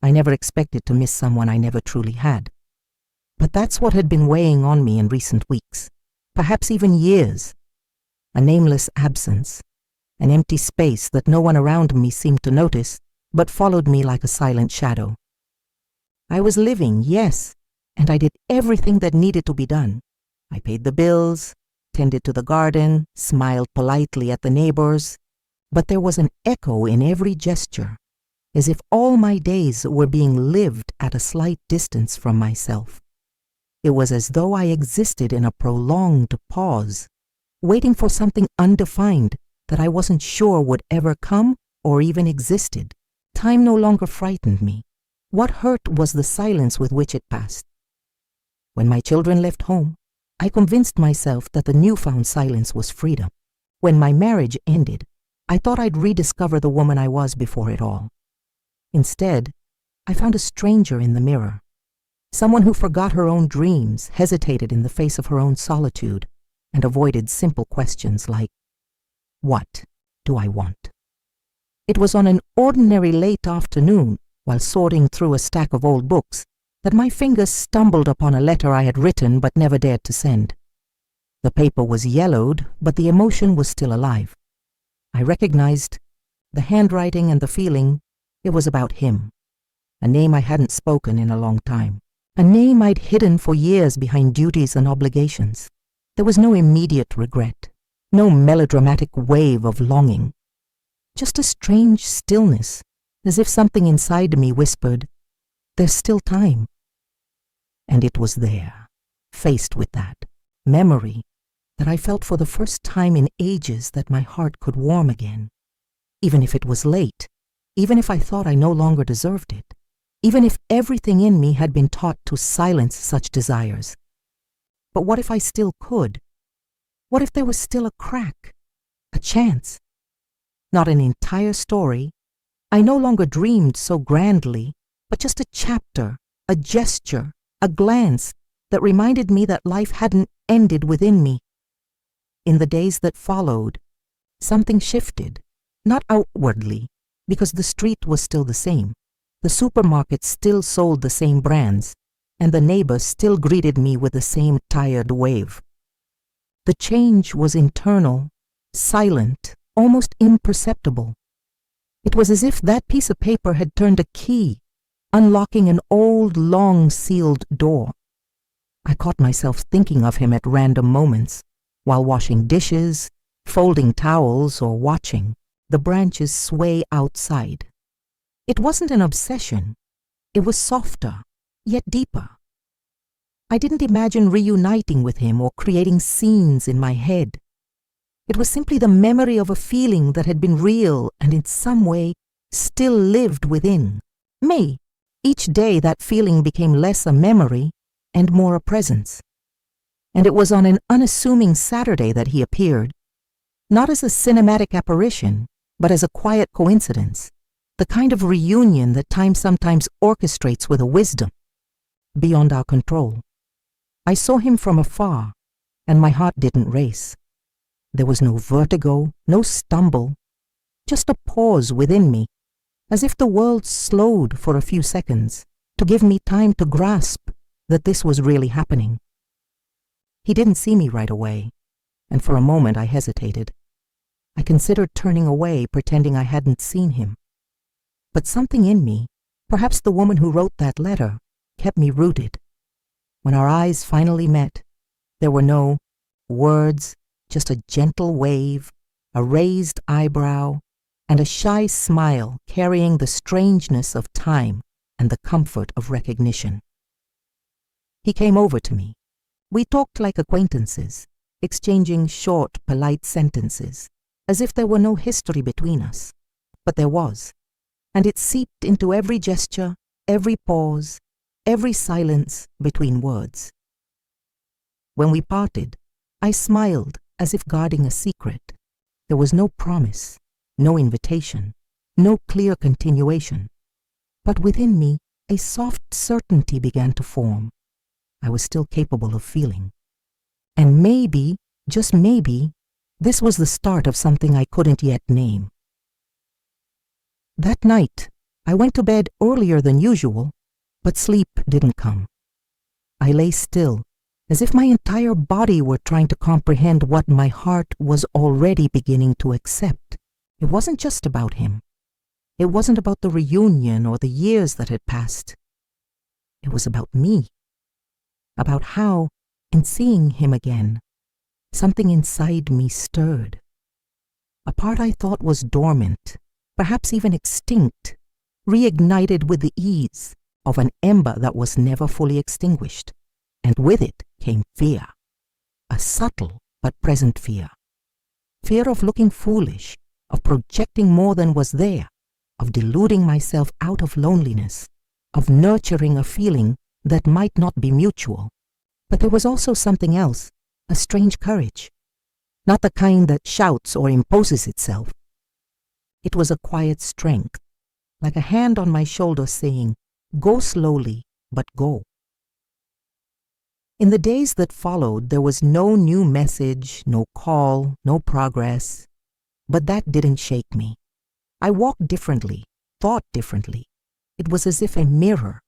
I never expected to miss someone I never truly had. But that's what had been weighing on me in recent weeks, perhaps even years. A nameless absence, an empty space that no one around me seemed to notice, but followed me like a silent shadow. I was living, yes, and I did everything that needed to be done. I paid the bills, tended to the garden, smiled politely at the neighbors, but there was an echo in every gesture, as if all my days were being lived at a slight distance from myself. It was as though I existed in a prolonged pause, waiting for something undefined that I wasn't sure would ever come or even existed. Time no longer frightened me. What hurt was the silence with which it passed. When my children left home, I convinced myself that the newfound silence was freedom. When my marriage ended, I thought I'd rediscover the woman I was before it all. Instead, I found a stranger in the mirror, someone who forgot her own dreams, hesitated in the face of her own solitude, and avoided simple questions like, "What do I want?" It was on an ordinary late afternoon, while sorting through a stack of old books, that my fingers stumbled upon a letter I had written but never dared to send. The paper was yellowed, but the emotion was still alive. I recognized the handwriting and the feeling. It was about him, a name I hadn't spoken in a long time, a name I'd hidden for years behind duties and obligations. There was no immediate regret, no melodramatic wave of longing, just a strange stillness, as if something inside me whispered, "There's still time." And it was there, faced with that memory, that I felt for the first time in ages that my heart could warm again, even if it was late, even if I thought I no longer deserved it, even if everything in me had been taught to silence such desires. But what if I still could? What if there was still a crack, a chance? Not an entire story. I no longer dreamed so grandly, but just a chapter, a gesture, a glance that reminded me that life hadn't ended within me. In the days that followed, something shifted, not outwardly, because the street was still the same. The supermarket still sold the same brands, and the neighbor still greeted me with the same tired wave. The change was internal, silent, almost imperceptible. It was as if that piece of paper had turned a key, unlocking an old, long-sealed door. I caught myself thinking of him at random moments, while washing dishes, folding towels, or watching the branches sway outside. It wasn't an obsession. It was softer, yet deeper. I didn't imagine reuniting with him or creating scenes in my head. It was simply the memory of a feeling that had been real and in some way still lived within me. Each day that feeling became less a memory and more a presence. And it was on an unassuming Saturday that he appeared, not as a cinematic apparition, but as a quiet coincidence, the kind of reunion that time sometimes orchestrates with a wisdom beyond our control. I saw him from afar, and my heart didn't race. There was no vertigo, no stumble, just a pause within me, as if the world slowed for a few seconds to give me time to grasp that this was really happening. He didn't see me right away, and for a moment I hesitated. I considered turning away, pretending I hadn't seen him. But something in me, perhaps the woman who wrote that letter, kept me rooted. When our eyes finally met, there were no words, just a gentle wave, a raised eyebrow, and a shy smile carrying the strangeness of time and the comfort of recognition. He came over to me. We talked like acquaintances, exchanging short, polite sentences, as if there were no history between us. But there was, and it seeped into every gesture, every pause, every silence between words. When we parted, I smiled as if guarding a secret. There was no promise, no invitation, no clear continuation. But within me, a soft certainty began to form. I was still capable of feeling. And maybe, just maybe, this was the start of something I couldn't yet name. That night, I went to bed earlier than usual, but sleep didn't come. I lay still, as if my entire body were trying to comprehend what my heart was already beginning to accept. It wasn't just about him. It wasn't about the reunion or the years that had passed. It was about me. About how, in seeing him again, something inside me stirred. A part I thought was dormant, perhaps even extinct, reignited with the ease of an ember that was never fully extinguished. And with it came fear, a subtle but present fear. Fear of looking foolish, of projecting more than was there, of deluding myself out of loneliness, of nurturing a feeling that might not be mutual. But there was also something else, a strange courage, not the kind that shouts or imposes itself. It was a quiet strength, like a hand on my shoulder saying, "Go slowly, but go." In the days that followed, there was no new message, no call, no progress, but that didn't shake me. I walked differently, thought differently. It was as if a mirror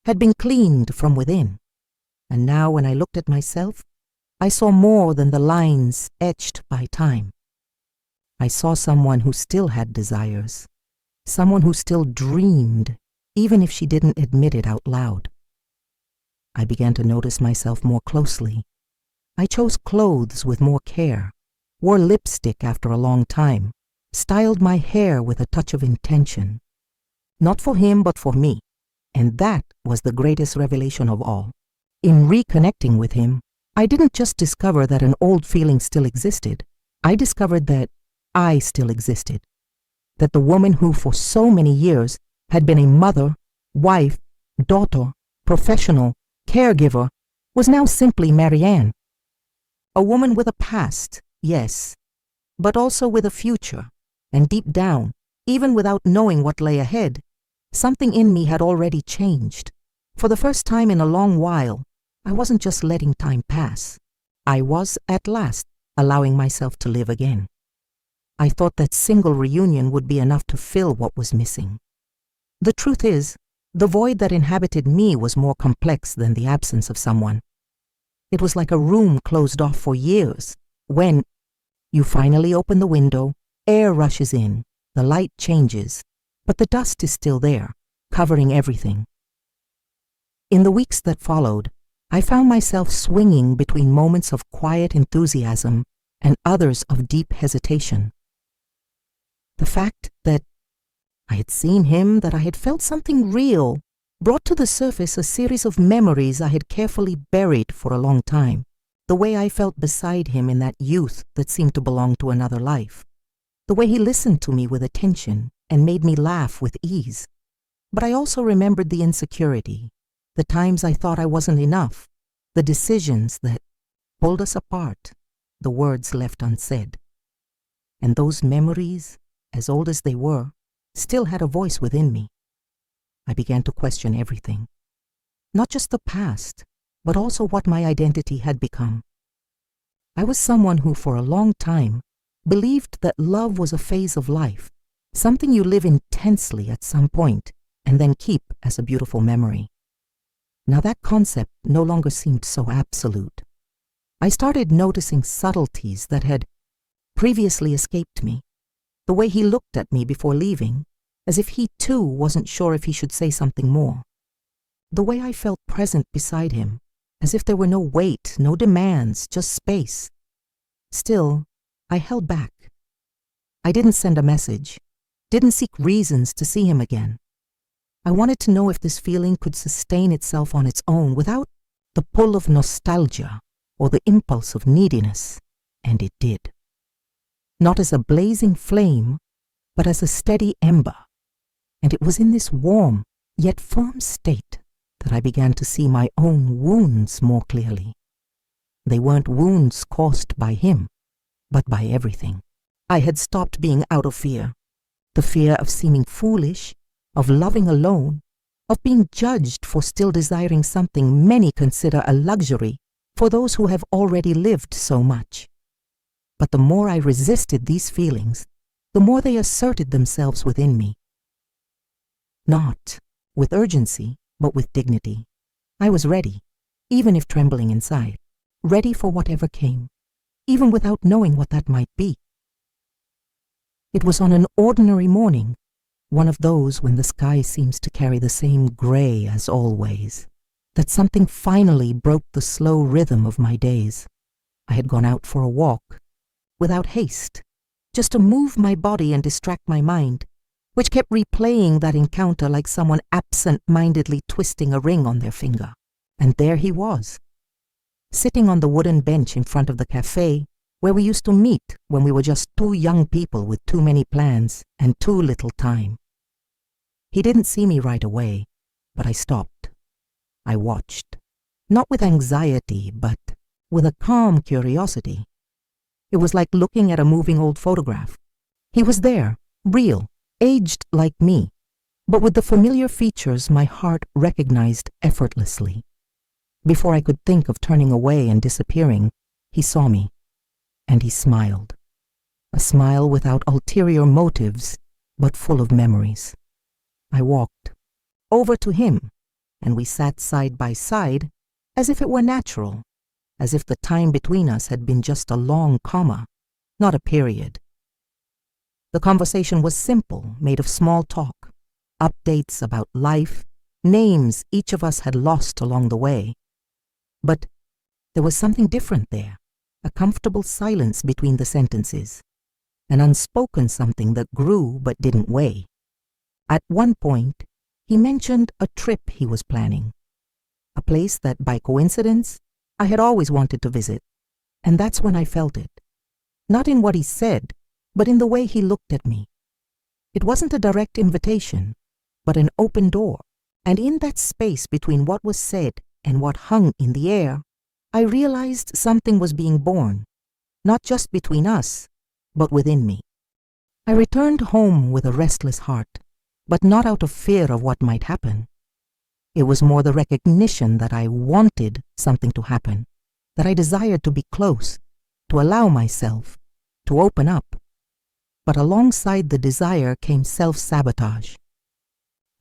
had been cleaned from within. And now when I looked at myself, I saw more than the lines etched by time. I saw someone who still had desires, someone who still dreamed, even if she didn't admit it out loud. I began to notice myself more closely. I chose clothes with more care, wore lipstick after a long time, styled my hair with a touch of intention. Not for him, but for me. And that was the greatest revelation of all. In reconnecting with him, I didn't just discover that an old feeling still existed. I discovered that I still existed. That the woman who for so many years had been a mother, wife, daughter, professional, caregiver, was now simply Marianne. A woman with a past, yes, but also with a future. And deep down, even without knowing what lay ahead, something in me had already changed. For the first time in a long while, I wasn't just letting time pass. I was, at last, allowing myself to live again. I thought that single reunion would be enough to fill what was missing. The truth is, the void that inhabited me was more complex than the absence of someone. It was like a room closed off for years, when you finally open the window, air rushes in, the light changes, but the dust is still there, covering everything. In the weeks that followed, I found myself swinging between moments of quiet enthusiasm and others of deep hesitation. The fact that I had seen him, that I had felt something real, brought to the surface a series of memories I had carefully buried for a long time. The way I felt beside him in that youth that seemed to belong to another life. The way he listened to me with attention and made me laugh with ease. But I also remembered the insecurity, the times I thought I wasn't enough, the decisions that pulled us apart, the words left unsaid. And those memories, as old as they were, still had a voice within me. I began to question everything. Not just the past, but also what my identity had become. I was someone who for a long time believed that love was a phase of life, something you live intensely at some point and then keep as a beautiful memory. Now that concept no longer seemed so absolute. I started noticing subtleties that had previously escaped me. The way he looked at me before leaving, as if he too wasn't sure if he should say something more. The way I felt present beside him, as if there were no weight, no demands, just space. Still, I held back. I didn't send a message, didn't seek reasons to see him again. I wanted to know if this feeling could sustain itself on its own without the pull of nostalgia or the impulse of neediness, and it did. Not as a blazing flame, but as a steady ember. And it was in this warm, yet firm state that I began to see my own wounds more clearly. They weren't wounds caused by him, but by everything. I had stopped being out of fear. The fear of seeming foolish, of loving alone, of being judged for still desiring something many consider a luxury for those who have already lived so much. But the more I resisted these feelings, the more they asserted themselves within me. Not with urgency, but with dignity. I was ready, even if trembling inside, ready for whatever came, even without knowing what that might be. It was on an ordinary morning, one of those when the sky seems to carry the same gray as always, that something finally broke the slow rhythm of my days. I had gone out for a walk, without haste, just to move my body and distract my mind, which kept replaying that encounter like someone absent-mindedly twisting a ring on their finger. And there he was, sitting on the wooden bench in front of the cafe where we used to meet when we were just two young people with too many plans and too little time. He didn't see me right away, but I stopped. I watched, not with anxiety, but with a calm curiosity. It was like looking at a moving old photograph. He was there, real, aged like me, but with the familiar features my heart recognized effortlessly. Before I could think of turning away and disappearing, he saw me, and he smiled. A smile without ulterior motives, but full of memories. I walked over to him, and we sat side by side as if it were natural, as if the time between us had been just a long comma, not a period. The conversation was simple, made of small talk, updates about life, names each of us had lost along the way. But there was something different there, a comfortable silence between the sentences, an unspoken something that grew but didn't weigh. At one point, he mentioned a trip he was planning, a place that, by coincidence, I had always wanted to visit, and that's when I felt it. Not in what he said, but in the way he looked at me. It wasn't a direct invitation, but an open door, and in that space between what was said and what hung in the air, I realized something was being born, not just between us, but within me. I returned home with a restless heart, but not out of fear of what might happen. It was more the recognition that I wanted something to happen, that I desired to be close, to allow myself, to open up. But alongside the desire came self-sabotage.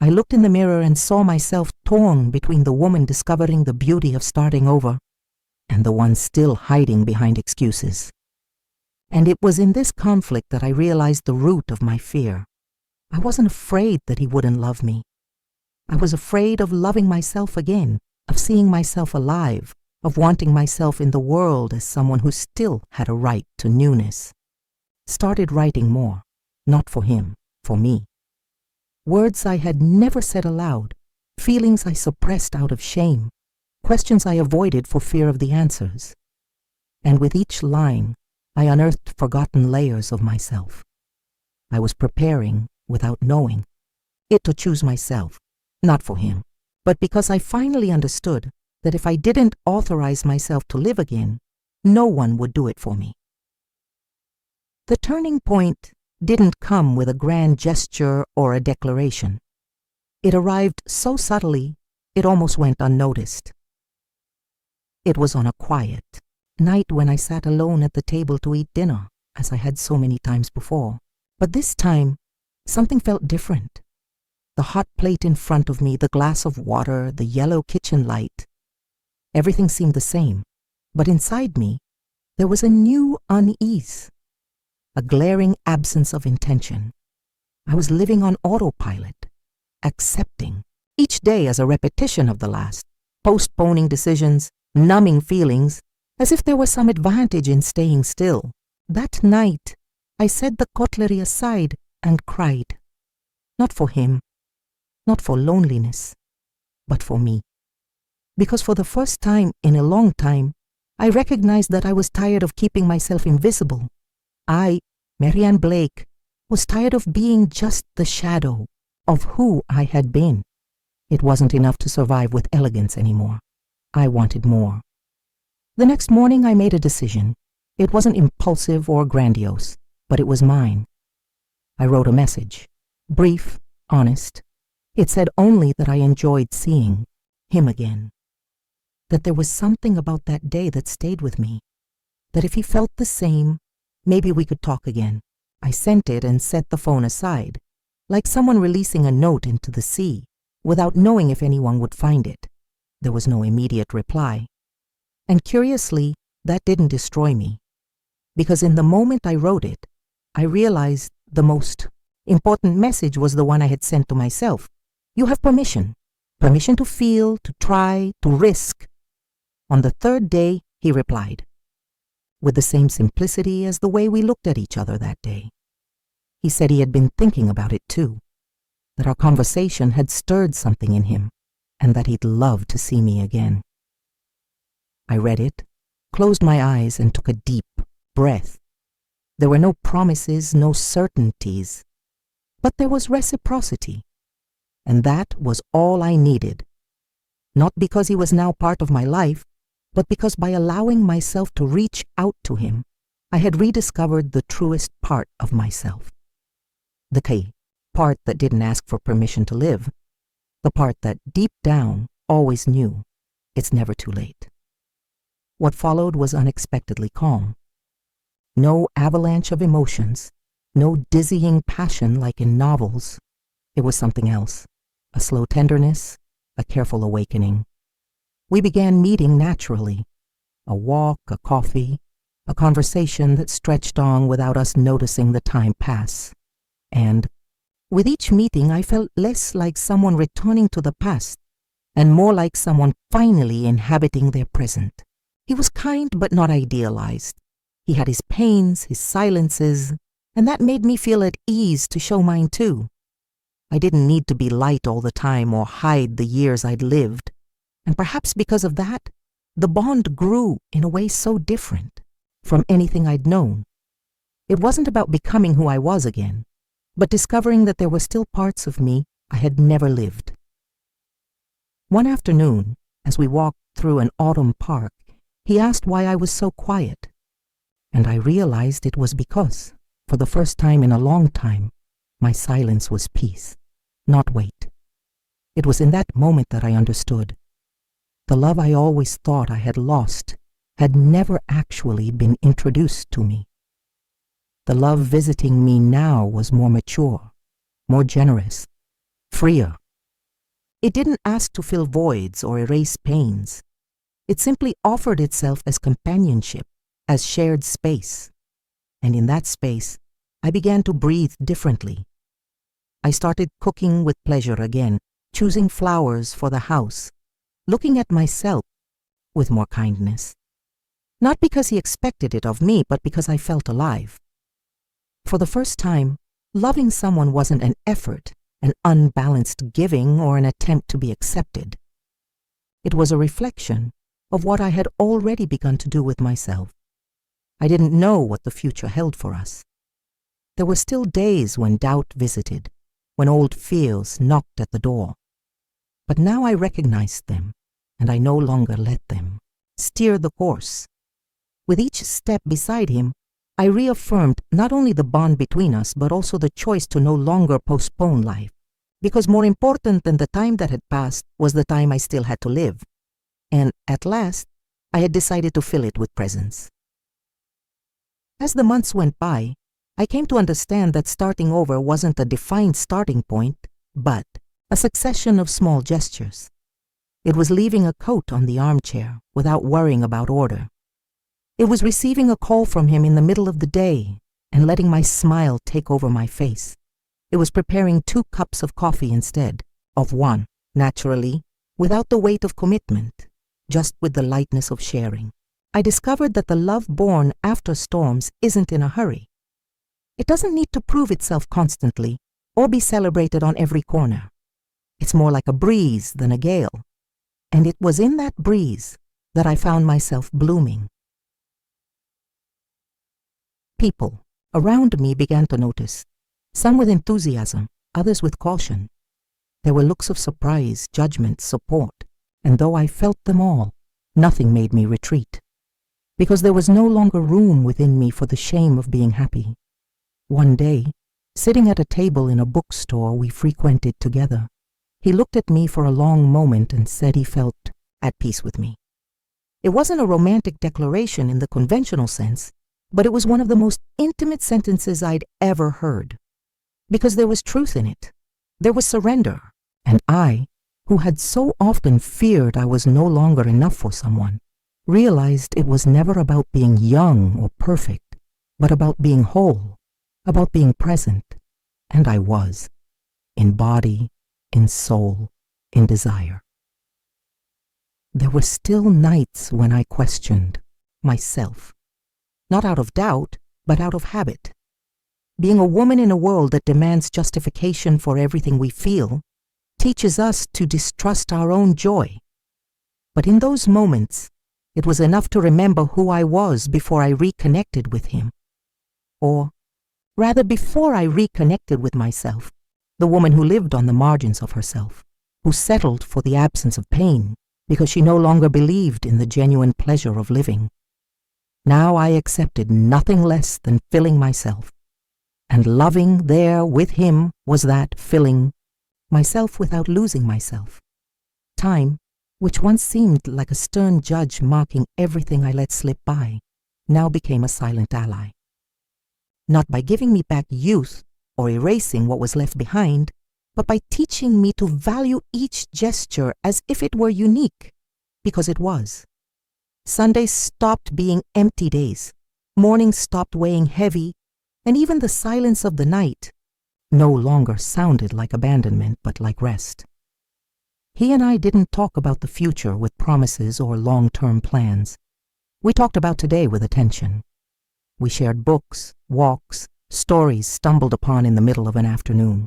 I looked in the mirror and saw myself torn between the woman discovering the beauty of starting over and the one still hiding behind excuses. And it was in this conflict that I realized the root of my fear. I wasn't afraid that he wouldn't love me. I was afraid of loving myself again, of seeing myself alive, of wanting myself in the world as someone who still had a right to newness. Started writing more, not for him, for me. Words I had never said aloud, feelings I suppressed out of shame, questions I avoided for fear of the answers. And with each line, I unearthed forgotten layers of myself. I was preparing, without knowing, it to choose myself, not for him, but because I finally understood that if I didn't authorize myself to live again, no one would do it for me. The turning point didn't come with a grand gesture or a declaration. It arrived so subtly, it almost went unnoticed. It was on a quiet night when I sat alone at the table to eat dinner, as I had so many times before. But this time, something felt different. The hot plate in front of me, the glass of water, the yellow kitchen light. Everything seemed the same, but inside me, there was a new unease, a glaring absence of intention. I was living on autopilot, accepting each day as a repetition of the last, postponing decisions, numbing feelings, as if there was some advantage in staying still. That night, I set the cutlery aside and cried. Not for him, not for loneliness, but for me. Because for the first time in a long time, I recognized that I was tired of keeping myself invisible. I, Marianne Blake, was tired of being just the shadow of who I had been. It wasn't enough to survive with elegance anymore. I wanted more. The next morning I made a decision. It wasn't impulsive or grandiose, but it was mine. I wrote a message, brief, honest. It said only that I enjoyed seeing him again, that there was something about that day that stayed with me, that if he felt the same, maybe we could talk again. I sent it and set the phone aside. like someone releasing a note into the sea without knowing if anyone would find it. There was no immediate reply. And curiously, that didn't destroy me, because in the moment I wrote it, I realized the most important message was the one I had sent to myself. You have permission. Permission to feel, to try, to risk. On the third day, he replied, with the same simplicity as the way we looked at each other that day. He said he had been thinking about it too, that our conversation had stirred something in him, and that he'd love to see me again. I read it, closed my eyes, and took a deep breath. There were no promises, no certainties, but there was reciprocity, and that was all I needed. Not because he was now part of my life, but because by allowing myself to reach out to him, I had rediscovered the truest part of myself. The part that didn't ask for permission to live, the part that deep down always knew it's never too late. What followed was unexpectedly calm. No avalanche of emotions, no dizzying passion like in novels. It was something else, a slow tenderness, a careful awakening. We began meeting naturally, a walk, a coffee, a conversation that stretched on without us noticing the time pass. And with each meeting, I felt less like someone returning to the past and more like someone finally inhabiting their present. He was kind but not idealized. He had his pains, his silences, and that made me feel at ease to show mine too. I didn't need to be light all the time or hide the years I'd lived, and perhaps because of that, the bond grew in a way so different from anything I'd known. It wasn't about becoming who I was again, but discovering that there were still parts of me I had never lived. One afternoon, as we walked through an autumn park, he asked why I was so quiet, and I realized it was because, for the first time in a long time, my silence was peace, not weight. It was in that moment that I understood. The love I always thought I had lost had never actually been introduced to me. The love visiting me now was more mature, more generous, freer. It didn't ask to fill voids or erase pains. It simply offered itself as companionship, as shared space. And in that space, I began to breathe differently. I started cooking with pleasure again, choosing flowers for the house, looking at myself with more kindness. Not because he expected it of me, but because I felt alive. For the first time, loving someone wasn't an effort, an unbalanced giving, or an attempt to be accepted. It was a reflection of what I had already begun to do with myself. I didn't know what the future held for us. There were still days when doubt visited, when old fears knocked at the door. But now I recognized them, and I no longer let them steer the course. With each step beside him, I reaffirmed not only the bond between us, but also the choice to no longer postpone life, because more important than the time that had passed was the time I still had to live. And at last, I had decided to fill it with presence. As the months went by, I came to understand that starting over wasn't a defined starting point, but a succession of small gestures. It was leaving a coat on the armchair without worrying about order. It was receiving a call from him in the middle of the day and letting my smile take over my face. It was preparing 2 cups of coffee instead of 1, naturally, without the weight of commitment, just with the lightness of sharing. I discovered that the love born after storms isn't in a hurry. It doesn't need to prove itself constantly or be celebrated on every corner. It's more like a breeze than a gale. And it was in that breeze that I found myself blooming. People around me began to notice, some with enthusiasm, others with caution. There were looks of surprise, judgment, support, and though I felt them all, nothing made me retreat, because there was no longer room within me for the shame of being happy. One day, sitting at a table in a bookstore we frequented together, he looked at me for a long moment and said he felt at peace with me. It wasn't a romantic declaration in the conventional sense, but it was one of the most intimate sentences I'd ever heard. because there was truth in it. There was surrender, and I, who had so often feared I was no longer enough for someone, realized it was never about being young or perfect, but about being whole, about being present, and I was, in body, in soul, in desire. There were still nights when I questioned myself, not out of doubt, but out of habit. Being a woman in a world that demands justification for everything we feel teaches us to distrust our own joy. But in those moments, it was enough to remember who I was before I reconnected with him. Or, rather, before I reconnected with myself, the woman who lived on the margins of herself, who settled for the absence of pain because she no longer believed in the genuine pleasure of living. Now I accepted nothing less than filling myself, and loving there with him was that filling myself without losing myself. Time, which once seemed like a stern judge marking everything I let slip by, now became a silent ally. Not by giving me back youth or erasing what was left behind, but by teaching me to value each gesture as if it were unique, because it was. Sundays stopped being empty days, mornings stopped weighing heavy, and even the silence of the night no longer sounded like abandonment but like rest. He and I didn't talk about the future with promises or long-term plans. We talked about today with attention. We shared books, walks, stories stumbled upon in the middle of an afternoon.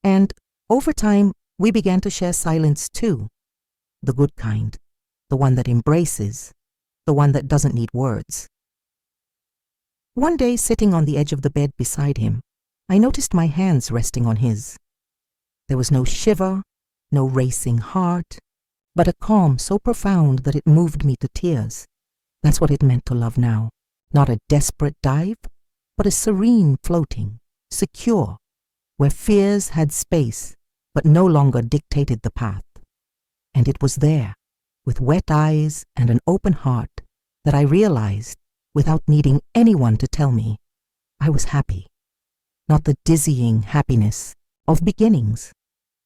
And, over time, we began to share silence too. The good kind, the one that embraces, the one that doesn't need words. One day, sitting on the edge of the bed beside him, I noticed my hands resting on his. There was no shiver, no racing heart, but a calm so profound that it moved me to tears. That's what it meant to love now. Not a desperate dive, but a serene floating, secure, where fears had space, but no longer dictated the path. And it was there, with wet eyes and an open heart, that I realized, without needing anyone to tell me, I was happy. Not the dizzying happiness of beginnings,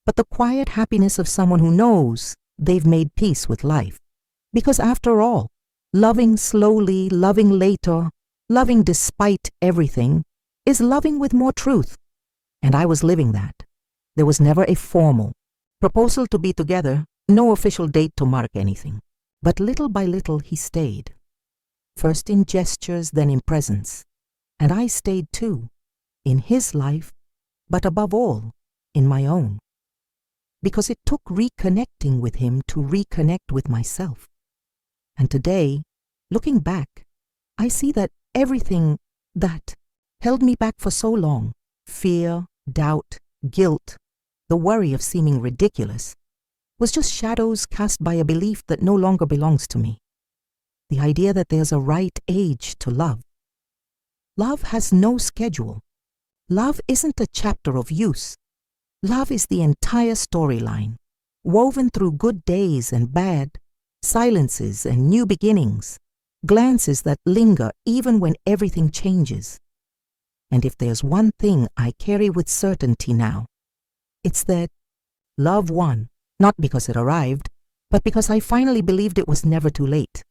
but the quiet happiness of someone who knows they've made peace with life. Because after all, loving slowly, loving later, loving despite everything, is loving with more truth. And I was living that. There was never a formal proposal to be together, no official date to mark anything. But little by little he stayed. First in gestures, then in presence. And I stayed too, in his life, but above all, in my own. Because it took reconnecting with him to reconnect with myself. And today, looking back, I see that everything that held me back for so long, fear, doubt, guilt, the worry of seeming ridiculous, was just shadows cast by a belief that no longer belongs to me. The idea that there's a right age to love. Love has no schedule. Love isn't a chapter of use. Love is the entire storyline, woven through good days and bad, silences and new beginnings, glances that linger even when everything changes. And if there's one thing I carry with certainty now, it's that love won, not because it arrived, but because I finally believed it was never too late.